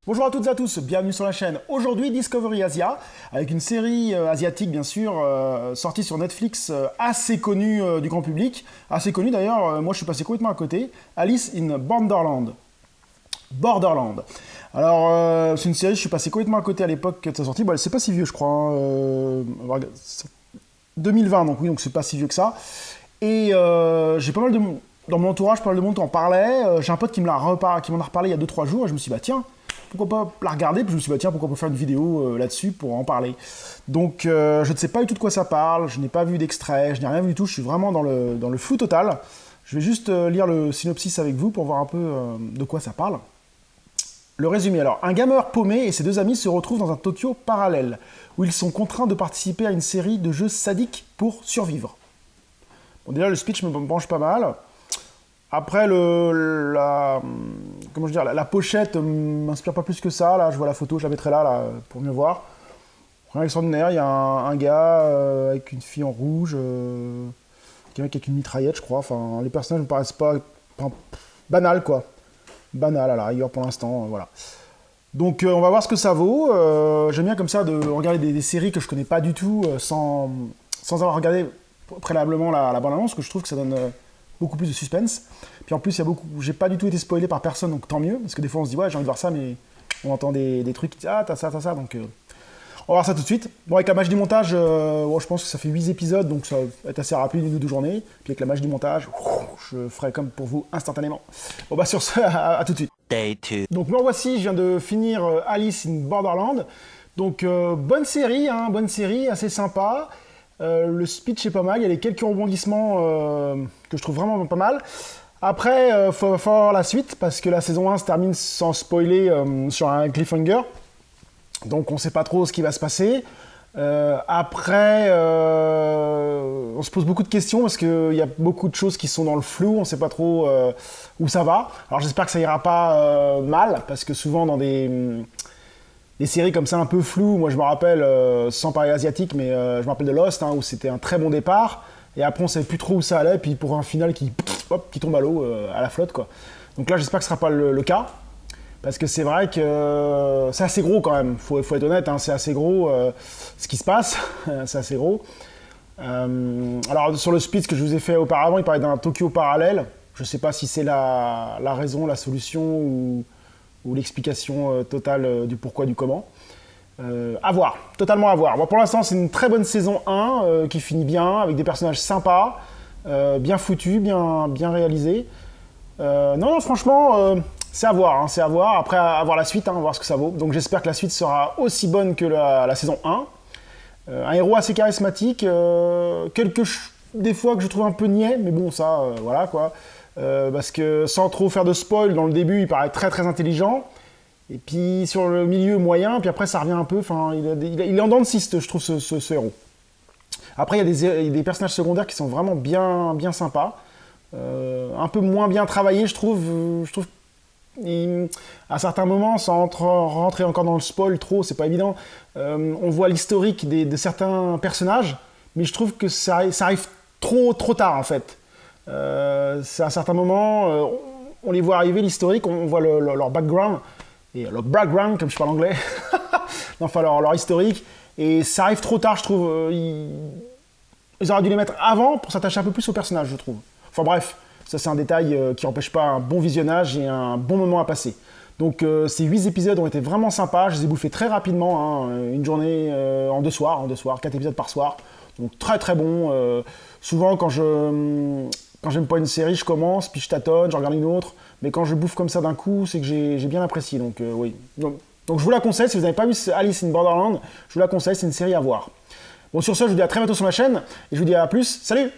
Bonjour à toutes et à tous, bienvenue sur la chaîne. Aujourd'hui, Discovery Asia, avec une série asiatique bien sûr, sortie sur Netflix, assez connue du grand public. Assez connue d'ailleurs, moi je suis passé complètement à côté. Alice in Borderland. Borderland. Alors, c'est une série, je suis passé complètement à côté à l'époque de sa sortie. Bon, c'est pas si vieux, je crois. 2020, donc oui, donc c'est pas si vieux que ça. Et j'ai pas mal de... Dans mon entourage, pas mal de monde en parlait. J'ai un pote qui m'en a reparlé il y a 2-3 jours, et je me suis dit, bah tiens, pourquoi pas la regarder, puis je me suis dit, bah, tiens, pourquoi pas faire une vidéo là-dessus pour en parler. Donc, je ne sais pas du tout de quoi ça parle, je n'ai pas vu d'extrait, je n'ai rien vu du tout, je suis vraiment dans le flou total. Je vais juste lire le synopsis avec vous pour voir un peu de quoi ça parle. Le résumé, alors, un gamer paumé et ses deux amis se retrouvent dans un Tokyo parallèle, où ils sont contraints de participer à une série de jeux sadiques pour survivre. Bon, déjà, le speech me branche pas mal. Après, la pochette m'inspire pas plus que ça. Là, je vois la photo, je la mettrai là pour mieux voir. Rien d'extraordinaire, il y a un gars avec une fille en rouge, quelqu'un avec une mitraillette, je crois. Enfin, les personnages me paraissent pas... banal, quoi. Banal, à la rigueur, pour l'instant, voilà. Donc, on va voir ce que ça vaut. J'aime bien, comme ça, de regarder des séries que je connais pas du tout, sans avoir regardé préalablement la bande-annonce, parce que je trouve que ça donne... beaucoup plus de suspense. Puis en plus, j'ai pas du tout été spoilé par personne, donc tant mieux, parce que des fois on se dit, ouais, j'ai envie de voir ça, mais on entend des trucs qui disent, ah, t'as ça, donc on va voir ça tout de suite. Bon, avec la magie du montage, je pense que ça fait 8 épisodes, donc ça va être assez rapide, 1 ou 2 journées. Puis avec la magie du montage, je ferai comme pour vous instantanément. Bon, bah sur ce, à tout de suite. Day 2. Donc me voici, je viens de finir Alice in Borderland. Donc bonne série, assez sympa. Le speech est pas mal, il y a les quelques rebondissements que je trouve vraiment pas mal. Après, faut voir la suite, parce que la saison 1 se termine sans spoiler sur un cliffhanger. Donc on sait pas trop ce qui va se passer. Après, on se pose beaucoup de questions, parce qu'il y a beaucoup de choses qui sont dans le flou, on sait pas trop où ça va. Alors j'espère que ça ira pas mal, parce que souvent dans des séries comme ça un peu floues, moi je me rappelle, sans parler asiatique, mais je me rappelle de Lost, où c'était un très bon départ, et après on savait plus trop où ça allait, puis pour un final qui tombe à l'eau, à la flotte, quoi. Donc là j'espère que ce sera pas le cas, parce que c'est vrai que c'est assez gros quand même, faut être honnête, c'est assez gros ce qui se passe, c'est assez gros. Alors sur le speech que je vous ai fait auparavant, il parlait d'un Tokyo parallèle, je sais pas si c'est la raison, la solution, ou l'explication totale du pourquoi, du comment. À voir, totalement à voir. Bon, pour l'instant, c'est une très bonne saison 1 qui finit bien, avec des personnages sympas, bien foutus, bien réalisés. Non, franchement, c'est à voir, c'est à voir. Après, à voir la suite, voir ce que ça vaut. Donc j'espère que la suite sera aussi bonne que la saison 1. Un héros assez charismatique, des fois que je trouve un peu niais, mais bon, ça, voilà, quoi. Parce que sans trop faire de spoil, dans le début il paraît très très intelligent, et puis sur le milieu moyen, puis après ça revient un peu, enfin il est en dents de scie, je trouve, ce héros. Après il y a des personnages secondaires qui sont vraiment bien sympas, un peu moins bien travaillés, je trouve à certains moments, sans rentrer encore dans le spoil trop, c'est pas évident, on voit l'historique de certains personnages, mais je trouve que ça arrive trop tard en fait. C'est à certains moments, on les voit arriver, l'historique, on voit leur background, et leur background, comme je parle anglais, enfin leur historique, et ça arrive trop tard, je trouve. Ils auraient dû les mettre avant pour s'attacher un peu plus au personnage, je trouve. Enfin bref, ça c'est un détail qui n'empêche pas un bon visionnage et un bon moment à passer. Donc ces 8 épisodes ont été vraiment sympas, je les ai bouffés très rapidement, une journée en 2 soirs, 4 épisodes par soir, donc très très bon. Souvent quand j'aime pas une série, je commence, puis je tâtonne, je regarde une autre. Mais quand je bouffe comme ça d'un coup, c'est que j'ai bien apprécié. Donc oui. Donc je vous la conseille, si vous n'avez pas vu Alice in Borderland, je vous la conseille, c'est une série à voir. Bon, sur ce, je vous dis à très bientôt sur ma chaîne, et je vous dis à plus, salut!